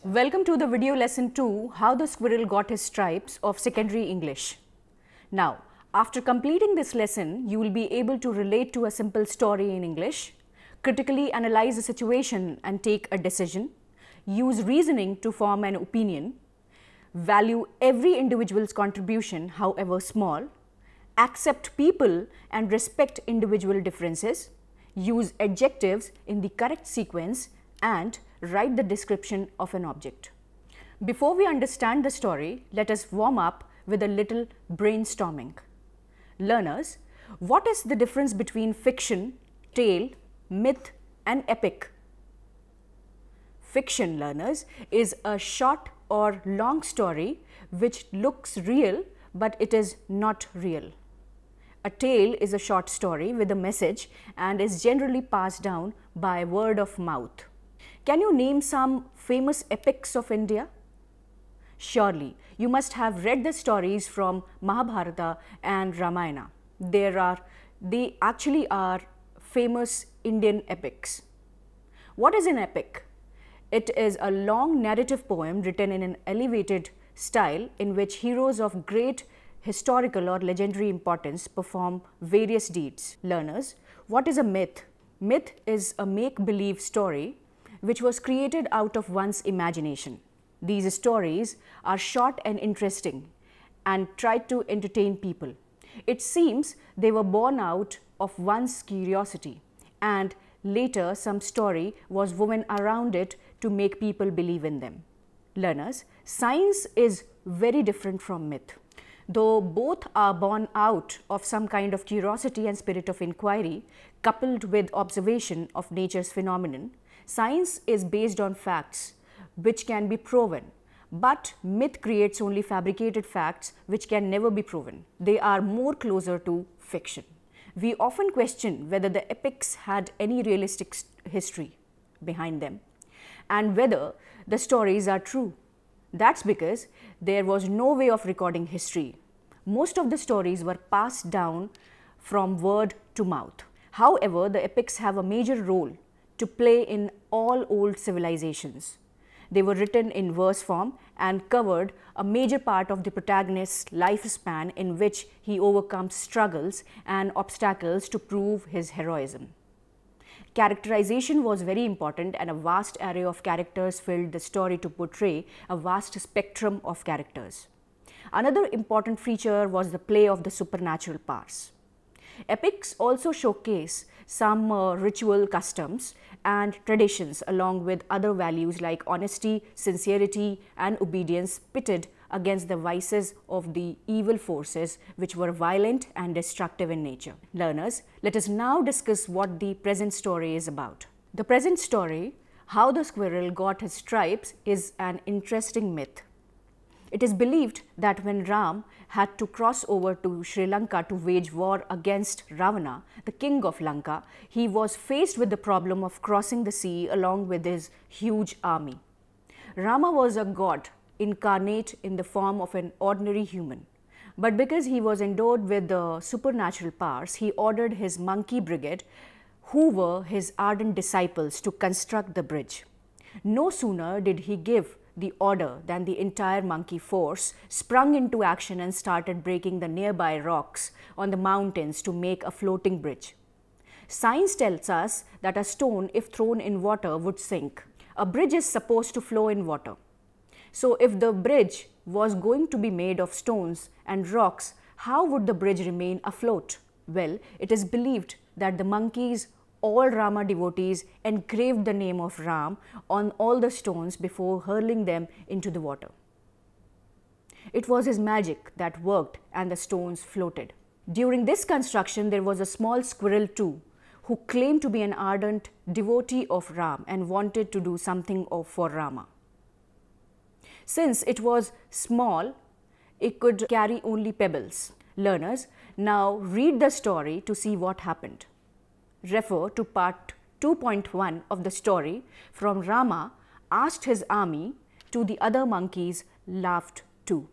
Welcome to the video lesson 2, How the Squirrel Got His Stripes of Secondary English. Now, after completing this lesson, you will be able to relate to a simple story in English, critically analyze the situation and take a decision, use reasoning to form an opinion, value every individual's contribution, however small, accept people and respect individual differences, use adjectives in the correct sequence, and write the description of an object. Before we understand the story, let us warm up with a little brainstorming. Learners, what is the difference between fiction, tale, myth, and epic? Fiction, learners, is a short or long story which looks real but it is not real. A tale is a short story with a message and is generally passed down by word of mouth. Can you name some famous epics of India? Surely, you must have read the stories from Mahabharata and Ramayana. They actually are famous Indian epics. What is an epic? It is a long narrative poem written in an elevated style in which heroes of great historical or legendary importance perform various deeds. Learners, what is a myth? Myth is a make-believe story which was created out of one's imagination. These stories are short and interesting and try to entertain people. It seems they were born out of one's curiosity and later some story was woven around it to make people believe in them. Learners, science is very different from myth. Though both are born out of some kind of curiosity and spirit of inquiry coupled with observation of nature's phenomenon, science is based on facts which can be proven, but myth creates only fabricated facts which can never be proven. They are more closer to fiction. We often question whether the epics had any realistic history behind them and whether the stories are true. That's because there was no way of recording history. Most of the stories were passed down from word to mouth. However, the epics have a major role to play in all old civilizations. They were written in verse form and covered a major part of the protagonist's lifespan in which he overcomes struggles and obstacles to prove his heroism. Characterization was very important and a vast array of characters filled the story to portray a vast spectrum of characters. Another important feature was the play of the supernatural powers. Epics also showcase some ritual customs and traditions along with other values like honesty, sincerity and obedience pitted against the vices of the evil forces which were violent and destructive in nature. Learners, let us now discuss what the present story is about. The present story, How the Squirrel Got His Stripes, is an interesting myth. It is believed that when Ram had to cross over to Sri Lanka to wage war against Ravana, the king of Lanka, he was faced with the problem of crossing the sea along with his huge army. Rama was a god incarnate in the form of an ordinary human. But because he was endowed with the supernatural powers, he ordered his monkey brigade, who were his ardent disciples, to construct the bridge. No sooner did he give the order than the entire monkey force sprung into action and started breaking the nearby rocks on the mountains to make a floating bridge. Science tells us that a stone, if thrown in water, would sink. A bridge is supposed to flow in water. So if the bridge was going to be made of stones and rocks, how would the bridge remain afloat? Well, it is believed that the monkeys, all Rama devotees, engraved the name of Ram on all the stones before hurling them into the water. It was his magic that worked and the stones floated. During this construction, there was a small squirrel too, who claimed to be an ardent devotee of Ram and wanted to do something for Rama. Since it was small, it could carry only pebbles. Learners, now read the story to see what happened. Refer to part 2.1 of the story. From Rama asked his army to the other monkeys laughed too.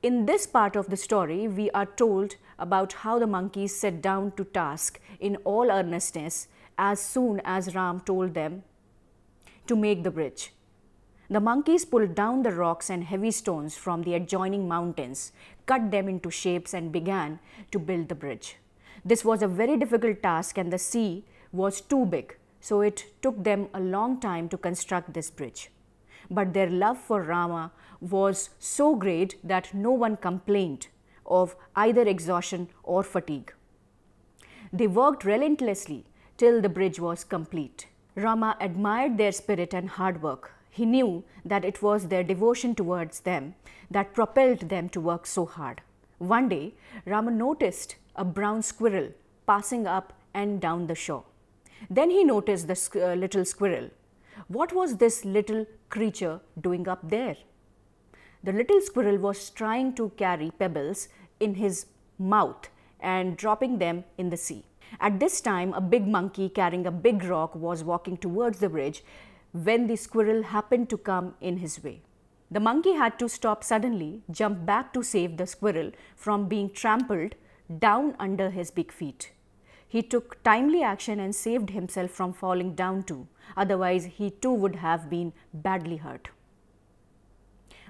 In this part of the story, we are told about how the monkeys set down to task in all earnestness as soon as Ram told them to make the bridge. The monkeys pulled down the rocks and heavy stones from the adjoining mountains, cut them into shapes and began to build the bridge. This was a very difficult task and the sea was too big, so it took them a long time to construct this bridge. But their love for Rama was so great that no one complained of either exhaustion or fatigue. They worked relentlessly till the bridge was complete. Rama admired their spirit and hard work. He knew that it was their devotion towards them that propelled them to work so hard. One day, Rama noticed a brown squirrel passing up and down the shore. Then he noticed the little squirrel. What was this little creature doing up there? The little squirrel was trying to carry pebbles in his mouth and dropping them in the sea. At this time, a big monkey carrying a big rock was walking towards the bridge when the squirrel happened to come in his way. The monkey had to stop suddenly, jump back to save the squirrel from being trampled down under his big feet. He took timely action and saved himself from falling down too, otherwise he too would have been badly hurt.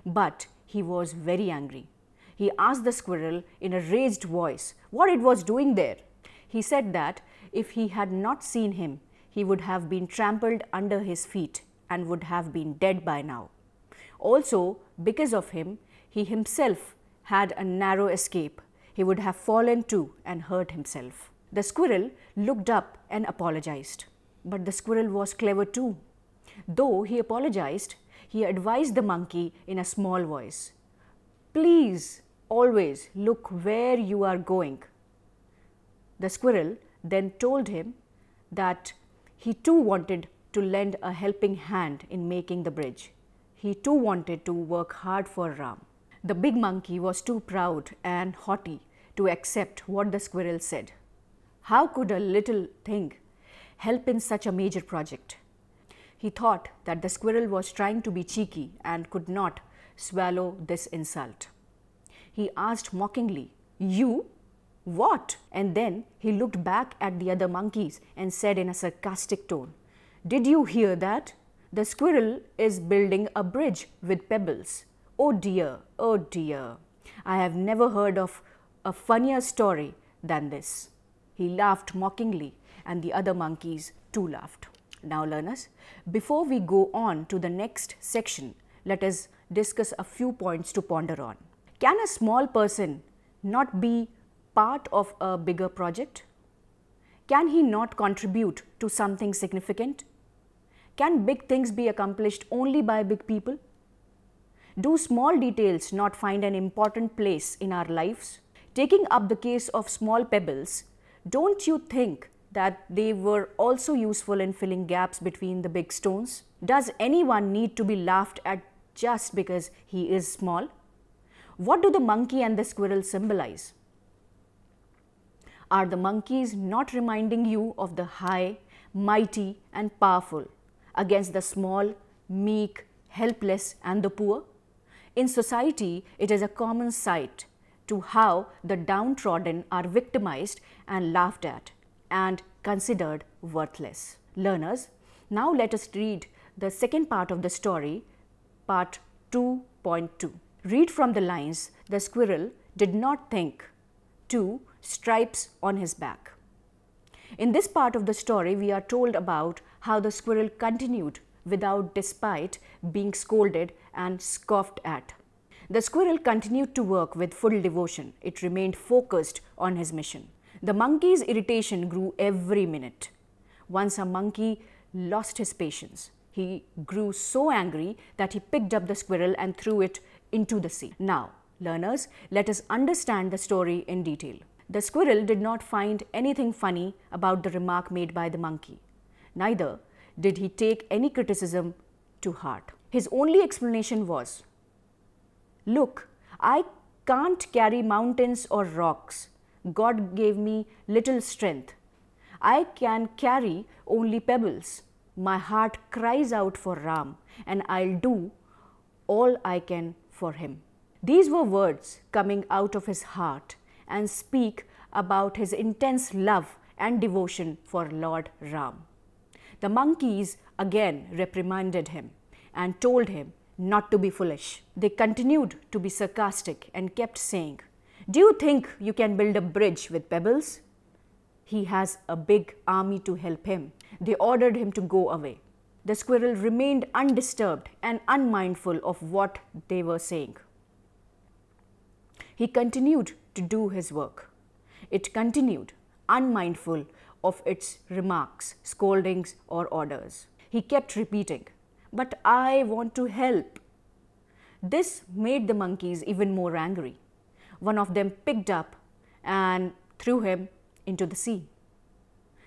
But he was very angry. He asked the squirrel in a raised voice what it was doing there. He said that if he had not seen him, he would have been trampled under his feet and would have been dead by now. Also, because of him, he himself had a narrow escape. He would have fallen too and hurt himself. The squirrel looked up and apologized. But the squirrel was clever too. Though he apologized, he advised the monkey in a small voice, "Please always look where you are going." The squirrel then told him that he too wanted to lend a helping hand in making the bridge. He too wanted to work hard for Ram. The big monkey was too proud and haughty to accept what the squirrel said. How could a little thing help in such a major project? He thought that the squirrel was trying to be cheeky and could not swallow this insult. He asked mockingly, "You? What?" And then he looked back at the other monkeys and said in a sarcastic tone, "Did you hear that? The squirrel is building a bridge with pebbles. Oh dear, oh dear. I have never heard of a funnier story than this." He laughed mockingly and the other monkeys too laughed. Now learners, before we go on to the next section, let us discuss a few points to ponder on. Can a small person not be part of a bigger project? Can he not contribute to something significant? Can big things be accomplished only by big people? Do small details not find an important place in our lives? Taking up the case of small pebbles, don't you think that they were also useful in filling gaps between the big stones? Does anyone need to be laughed at just because he is small? What do the monkey and the squirrel symbolize? Are the monkeys not reminding you of the high, mighty and powerful against the small, meek, helpless and the poor? In society, it is a common sight to how the downtrodden are victimized and laughed at and considered worthless. Learners, now let us read the second part of the story, part 2.2. Read from the lines, "The squirrel did not think 2 stripes on his back." In this part of the story, we are told about how the squirrel continued without despite being scolded and scoffed at. The squirrel continued to work with full devotion. It remained focused on his mission. The monkey's irritation grew every minute. Once a monkey lost his patience. He grew so angry that he picked up the squirrel and threw it into the sea. Now, learners, let us understand the story in detail. The squirrel did not find anything funny about the remark made by the monkey. Neither did he take any criticism to heart. His only explanation was, "Look, I can't carry mountains or rocks. God gave me little strength. I can carry only pebbles. My heart cries out for Ram, and I'll do all I can for him." These were words coming out of his heart and speak about his intense love and devotion for Lord Ram. The monkeys again reprimanded him and told him not to be foolish. They continued to be sarcastic and kept saying, "Do you think you can build a bridge with pebbles? He has a big army to help him." They ordered him to go away. The squirrel remained undisturbed and unmindful of what they were saying. He continued to do his work. It continued, unmindful of its remarks, scoldings, or orders. He kept repeating, "But I want to help." This made the monkeys even more angry. One of them picked up and threw him into the sea.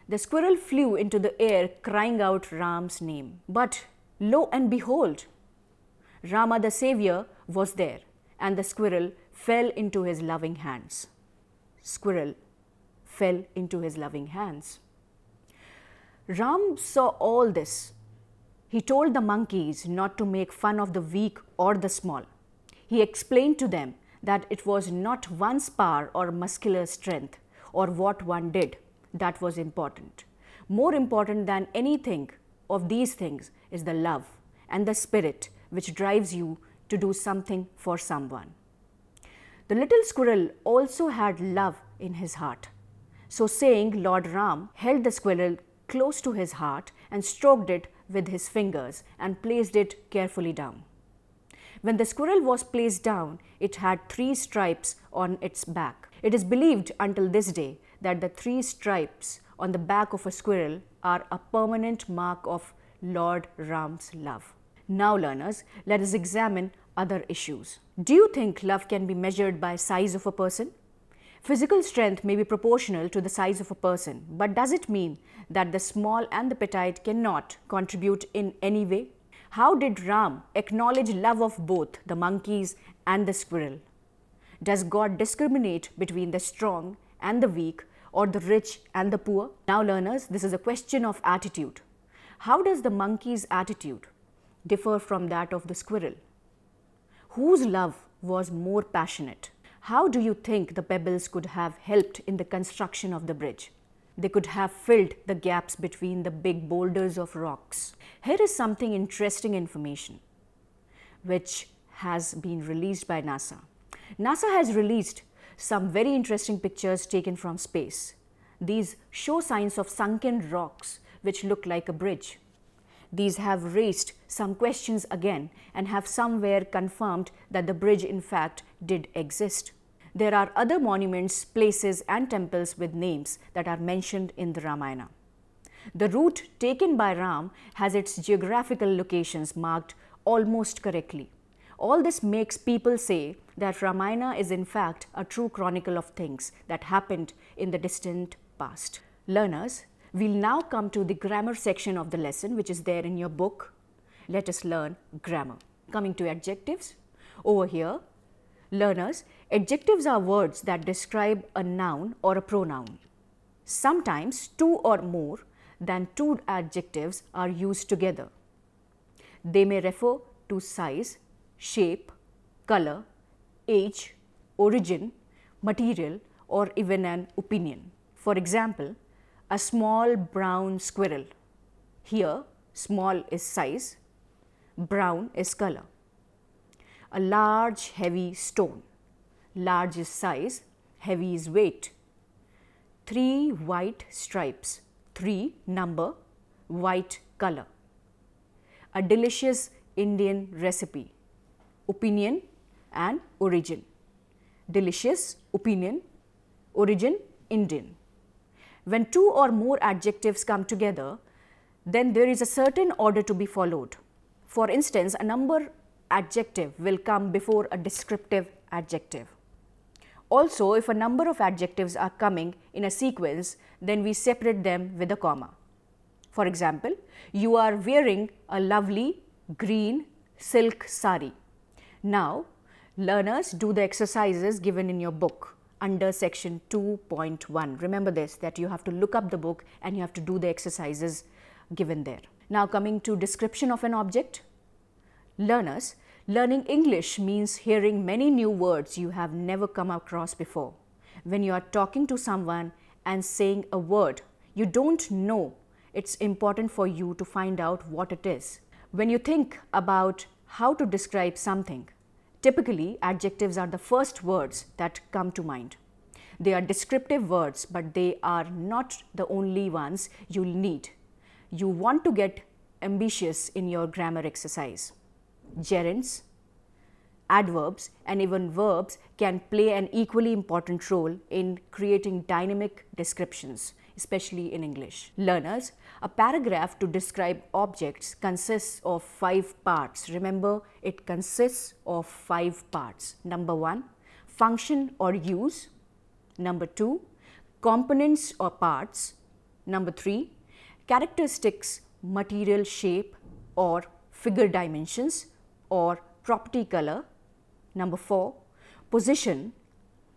The squirrel flew into the air, crying out Ram's name. But lo and behold, Rama the Savior was there, and the squirrel fell into his loving hands. Squirrel fell into his loving hands. Ram saw all this. He told the monkeys not to make fun of the weak or the small. He explained to them that it was not one's power or muscular strength or what one did that was important. More important than anything of these things is the love and the spirit which drives you to do something for someone. The little squirrel also had love in his heart. So saying, Lord Ram held the squirrel close to his heart and stroked it with his fingers and placed it carefully down. When the squirrel was placed down, it had 3 stripes on its back. It is believed until this day that the 3 stripes on the back of a squirrel are a permanent mark of Lord Ram's love. Now learners, let us examine other issues. Do you think love can be measured by size of a person? Physical strength may be proportional to the size of a person, but does it mean that the small and the petite cannot contribute in any way? How did Ram acknowledge love of both the monkeys and the squirrel? Does God discriminate between the strong and the weak or the rich and the poor? Now learners, this is a question of attitude. How does the monkey's attitude differ from that of the squirrel? Whose love was more passionate? How do you think the pebbles could have helped in the construction of the bridge? They could have filled the gaps between the big boulders of rocks. Here is something interesting information which has been released by NASA. NASA has released some very interesting pictures taken from space. These show signs of sunken rocks which look like a bridge. These have raised some questions again and have somewhere confirmed that the bridge in fact did exist. There are other monuments, places and temples with names that are mentioned in the Ramayana. The route taken by Ram has its geographical locations marked almost correctly. All this makes people say that Ramayana is in fact a true chronicle of things that happened in the distant past. Learners, we'll now come to the grammar section of the lesson which is there in your book. Let us learn grammar. Coming to adjectives, over here, learners, adjectives are words that describe a noun or a pronoun. Sometimes 2 or more than 2 adjectives are used together. They may refer to size, shape, color, age, origin, material, or even an opinion. For example, a small brown squirrel. Here, small is size, brown is color. A large heavy stone. Large is size, heavy is weight. 3 white stripes. 3 number, white color. A delicious Indian recipe. Opinion and origin. Delicious, opinion, origin, Indian. When 2 or more adjectives come together, then there is a certain order to be followed. For instance, a number adjective will come before a descriptive adjective. Also, if a number of adjectives are coming in a sequence, then we separate them with a comma. For example, you are wearing a lovely green silk sari. Now, learners, do the exercises given in your book under section 2.1. Remember this, that you have to look up the book and you have to do the exercises given there. Now coming to description of an object. Learners, learning English means hearing many new words you have never come across before. When you are talking to someone and saying a word you don't know, it's important for you to find out what it is. When you think about how to describe something, typically adjectives are the first words that come to mind. They are descriptive words, but they are not the only ones you'll need. You want to get ambitious in your grammar exercise. Gerunds, adverbs, and even verbs can play an equally important role in creating dynamic descriptions, especially in English. Learners, a paragraph to describe objects consists of 5 parts. Remember, it consists of 5 parts. Number 1, function or use. Number 2, components or parts. Number 3, characteristics, material shape or figure dimensions or property color. Number 4, position.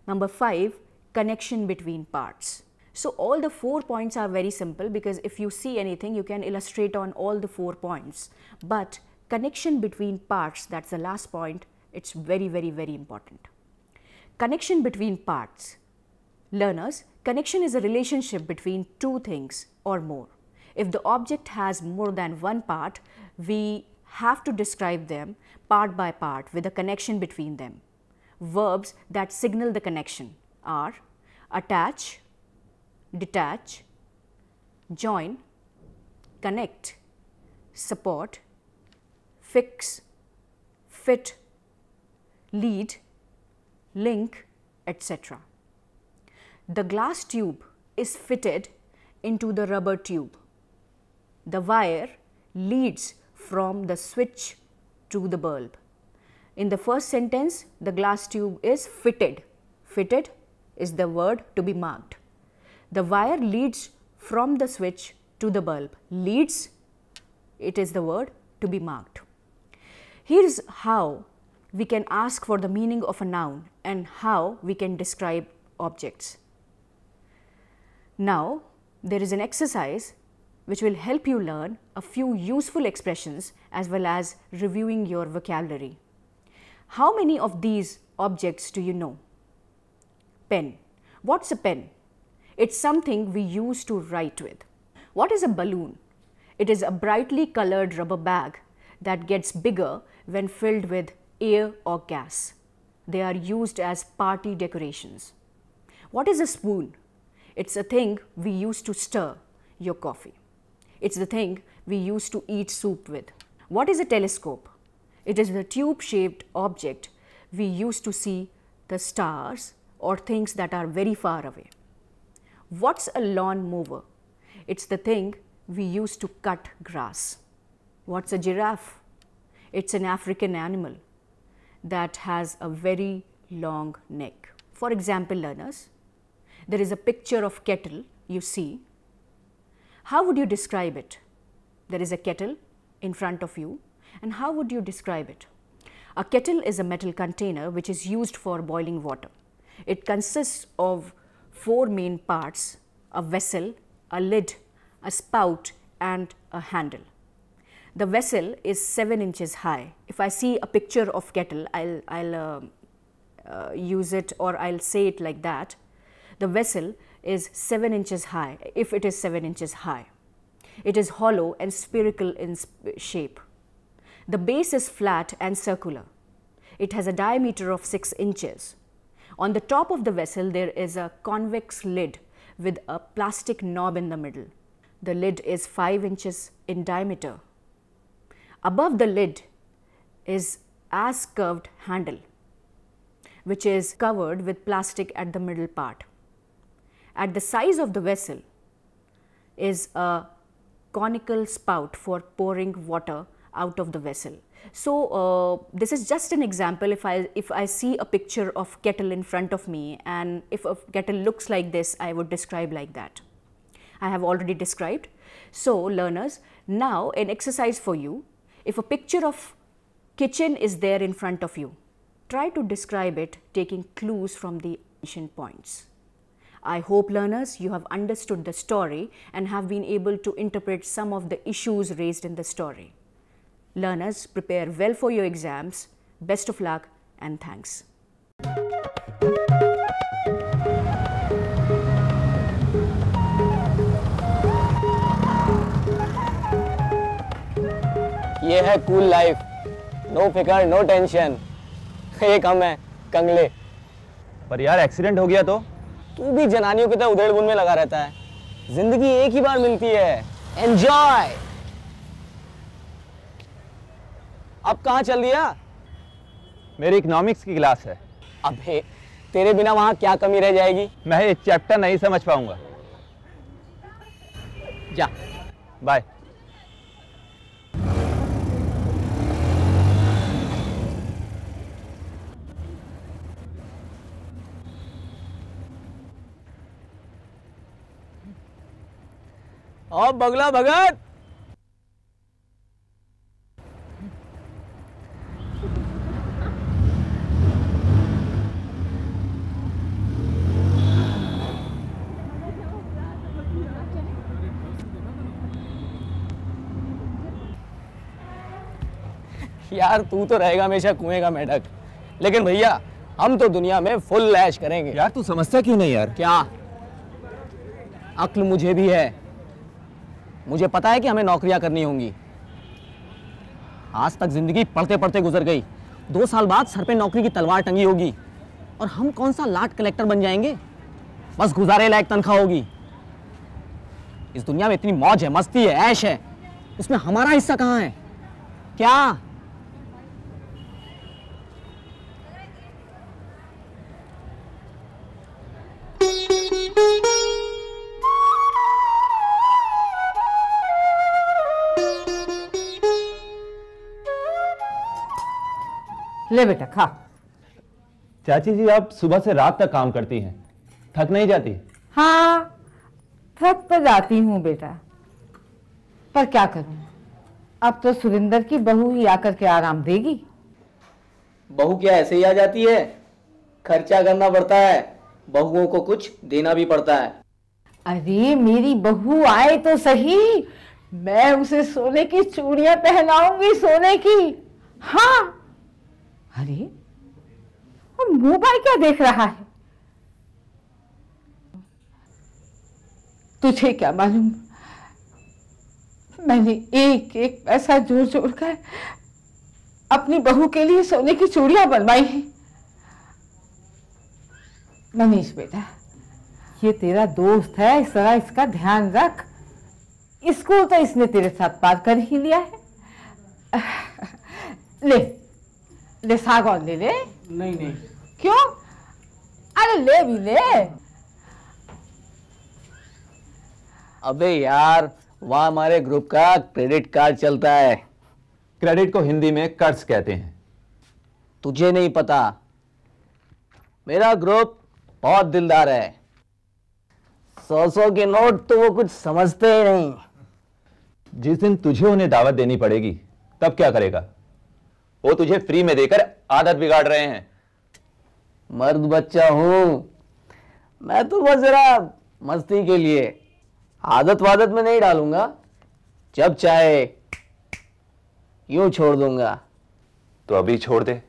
Number 5, connection between parts. So all the 4 points are very simple, because if you see anything, you can illustrate on all the 4 points. But connection between parts, that's the last point, it's very, very, very important. Connection between parts. Learners, connection is a relationship between 2 things or more. If the object has more than one part, we have to describe them part by part with a connection between them. Verbs that signal the connection are attach, detach, join, connect, support, fix, fit, lead, link, etc. The glass tube is fitted into the rubber tube. The wire leads from the switch to the bulb. In the first sentence, the glass tube is fitted. Fitted is the word to be marked. The wire leads from the switch to the bulb. Leads, it is the word to be marked. Here's how we can ask for the meaning of a noun and how we can describe objects. Now, there is an exercise which will help you learn a few useful expressions as well as reviewing your vocabulary. How many of these objects do you know? Pen. What's a pen? It's something we use to write with. What is a balloon? It is a brightly colored rubber bag that gets bigger when filled with air or gas. They are used as party decorations. What is a spoon? It's a thing we use to stir your coffee. It's the thing we use to eat soup with. What is a telescope? It is the tube-shaped object we use to see the stars or things that are very far away. What's a lawn mower? It's the thing we use to cut grass. What's a giraffe? It's an African animal that has a very long neck. For example, learners, there is a picture of kettle you see. How would you describe it? There is a kettle in front of you, and how would you describe it? A kettle is a metal container which is used for boiling water. It consists of 4 main parts: a vessel, a lid, a spout, and a handle. The vessel is 7 inches high. If I see a picture of kettle, I'll use it, or I'll say it like that. The vessel is 7 inches high, if it is 7 inches high. It is hollow and spherical in shape. The base is flat and circular. It has a diameter of 6 inches. On the top of the vessel, there is a convex lid with a plastic knob in the middle. The lid is 5 inches in diameter. Above the lid is as curved handle, which is covered with plastic at the middle part. At the size of the vessel is a conical spout for pouring water out of the vessel. So this is just an example. If I see a picture of kettle in front of me, and if a kettle looks like this, I would describe like that. I have already described. So learners, now an exercise for you. If a picture of kitchen is there in front of you, try to describe it taking clues from the mentioned points. I hope, learners, you have understood the story and have been able to interpret some of the issues raised in the story. Learners, prepare well for your exams. Best of luck and thanks. ये है cool life no फिकर no tension. एक हम है कंगले। पर यार accident हो गया तो? तू भी जनानियों की तरह उधेड़-बुन में लगा रहता है। जिंदगी एक ही बार मिलती है, एंजॉय। अब कहाँ चल दिया? मेरी इकोनॉमिक्स की क्लास है। अबे तेरे बिना वहां क्या कमी रह जाएगी? मैं ये चैप्टर नहीं समझ पाऊंगा। जा बाय। और बगला भगत। यार तू तो रहेगा हमेशा कुएं का मेढक, लेकिन भैया हम तो दुनिया में फुल ऐश करेंगे। यार तू समझता क्यों नहीं यार? क्या अक्ल मुझे भी है। मुझे पता है कि हमें नौकरियां करनी होंगी। आज तक जिंदगी पढ़ते पढ़ते गुजर गई। 2 साल बाद सर पे नौकरी की तलवार टंगी होगी और हम कौन सा लाट कलेक्टर बन जाएंगे। बस गुजारे लायक तनख्वाह होगी। इस दुनिया में इतनी मौज है, मस्ती है, ऐश है, उसमें हमारा हिस्सा कहाँ है? क्या ले बेटा खा। चाची जी आप सुबह से रात तक काम करती हैं, थक नहीं जाती? हाँ थक तो जाती हूँ बेटा, पर क्या करूँ, अब तो सुरेंद्र की बहू ही आकर के आराम देगी। बहू क्या ऐसे ही आ जाती है? खर्चा करना पड़ता है, बहुओं को कुछ देना भी पड़ता है। अरे मेरी बहू आए तो सही, मैं उसे सोने की चूड़ियां पहनाऊंगी, सोने की। हाँ अरे अब मोबाइल क्या देख रहा है? तुझे क्या मालूम, मैंने एक एक पैसा जोड़ जोड़ कर अपनी बहू के लिए सोने की चूड़ियां बनवाई हैं। मनीष बेटा, ये तेरा दोस्त है, इस तरह इसका ध्यान रख। स्कूल तो इसने तेरे साथ पार कर ही लिया है। ले ले सागौन ले ले। नहीं नहीं। क्यों? अरे ले भी ले। अबे यार वहाँ हमारे ग्रुप का क्रेडिट कार्ड चलता है। क्रेडिट को हिंदी में कर्ज कहते हैं। तुझे नहीं पता, मेरा ग्रुप बहुत दिलदार है। 100 के नोट तो वो कुछ समझते ही नहीं। जिस दिन तुझे उन्हें दावत देनी पड़ेगी तब क्या करेगा? वो तुझे फ्री में देकर आदत बिगाड़ रहे हैं। मर्द बच्चा हूं मैं, तो बस जरा मस्ती के लिए, आदत वादत में नहीं डालूंगा। जब चाहे यूं छोड़ दूंगा। तो अभी छोड़ दे।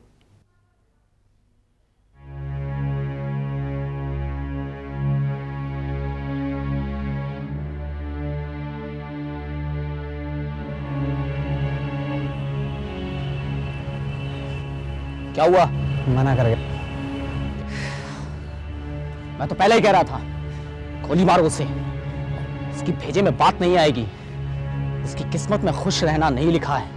क्या हुआ? मना कर गया। मैं तो पहले ही कह रहा था, गोली मारो उसे। इसकी भेजे में बात नहीं आएगी। इसकी किस्मत में खुश रहना नहीं लिखा है।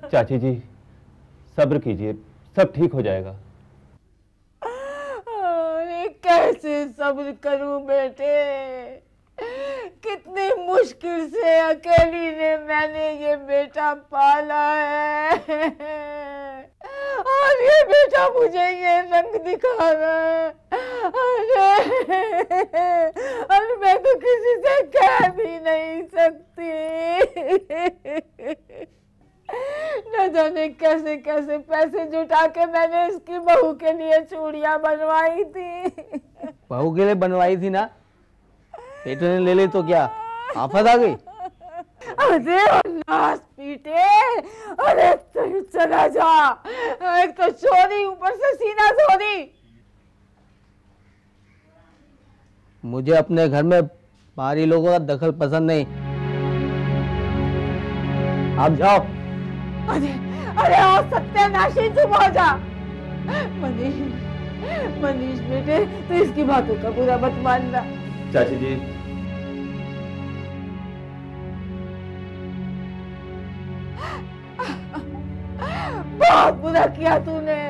चाची जी सब्र कीजिए, सब ठीक हो जाएगा। अरे कैसे कैसे सब्र करूं बेटे, कितनी मुश्किल से अकेली ने मैंने ये बेटा पाला है, और ये बेटा मुझे ये रंग दिखा रहा है। और मैं तो किसी से कह भी नहीं सकती। न जाने कैसे कैसे पैसे जुटा के मैंने इसकी बहू के लिए चूड़ियां बनवाई थी। बहू के लिए बनवाई थी ना, पेटो ने ले ली तो क्या आफत आ गई? अरे नास पीटे, अरे तो चला जा, एक तो चोरी ऊपर से सीना चोरी। मुझे अपने घर में बाहरी लोगों का दखल पसंद नहीं, आप जाओ। अरे अरे ओ सत्यानाशी, चुप हो जा। मनीष, मनीष बेटे, तो इसकी बातों का बुरा मत मानना। चाची जी, बहुत बुरा किया तूने,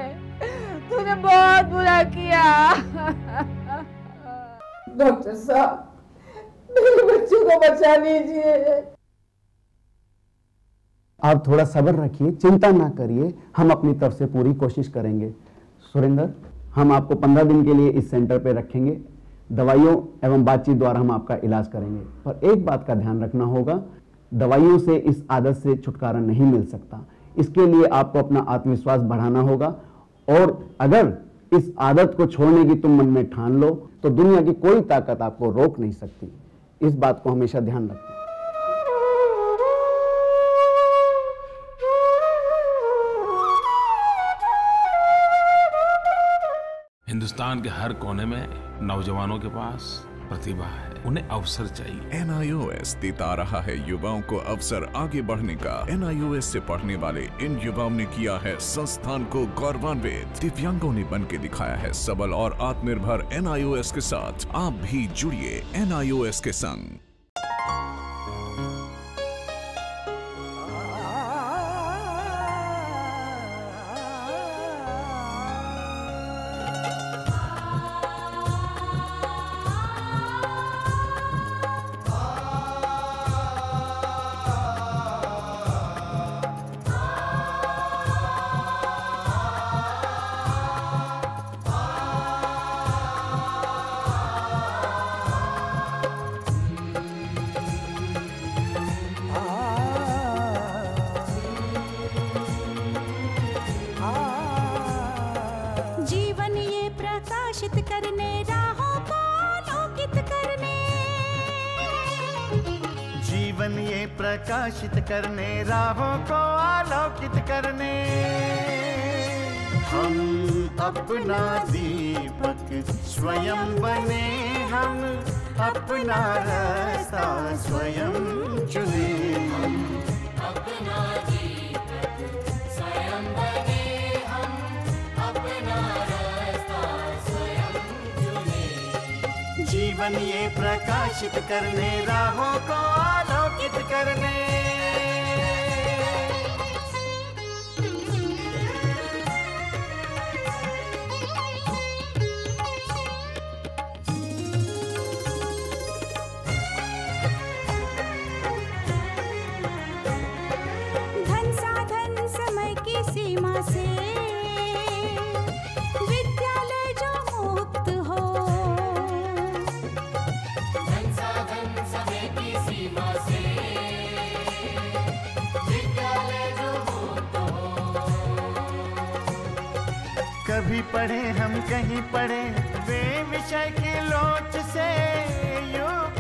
तूने बहुत बुरा किया। डॉक्टर साहब, मेरे बच्चों को बचा लीजिए। आप थोड़ा सब्र रखिए, चिंता ना करिए, हम अपनी तरफ से पूरी कोशिश करेंगे। सुरेंद्र, हम आपको 15 दिन के लिए इस सेंटर पे रखेंगे, दवाइयों एवं बातचीत द्वारा हम आपका इलाज करेंगे। पर एक बात का ध्यान रखना होगा, दवाइयों से इस आदत से छुटकारा नहीं मिल सकता। इसके लिए आपको अपना आत्मविश्वास बढ़ाना होगा, और अगर इस आदत को छोड़ने की तुम मन में ठान लो तो दुनिया की कोई ताकत आपको रोक नहीं सकती। इस बात को हमेशा ध्यान रखना। हिंदुस्तान के हर कोने में नौजवानों के पास प्रतिभा है, उन्हें अवसर चाहिए। NIOS देता रहा है युवाओं को अवसर आगे बढ़ने का। NIOS से पढ़ने वाले इन युवाओं ने किया है संस्थान को गौरवान्वित। दिव्यांगों ने बन के दिखाया है सबल और आत्मनिर्भर। NIOS के साथ आप भी जुड़िए NIOS के संग। प्रकाशित करने, राहों को आलोकित करने, हम अपना दीपक स्वयं बने, हम अपना रास्ता स्वयं चुने। हम अपना दीपक स्वयं बने, हम अपना रास्ता स्वयं चुने। जीवन ये प्रकाशित करने, राहों को आलोकित करने। धन साधन समय की सीमा से विद्यालय जो मुक्त हो, धन साधन समय की सीमा से विद्यालय जो मुक्त हो। कभी पढ़े हम कहीं पढ़े वे विषय के लोच से, युग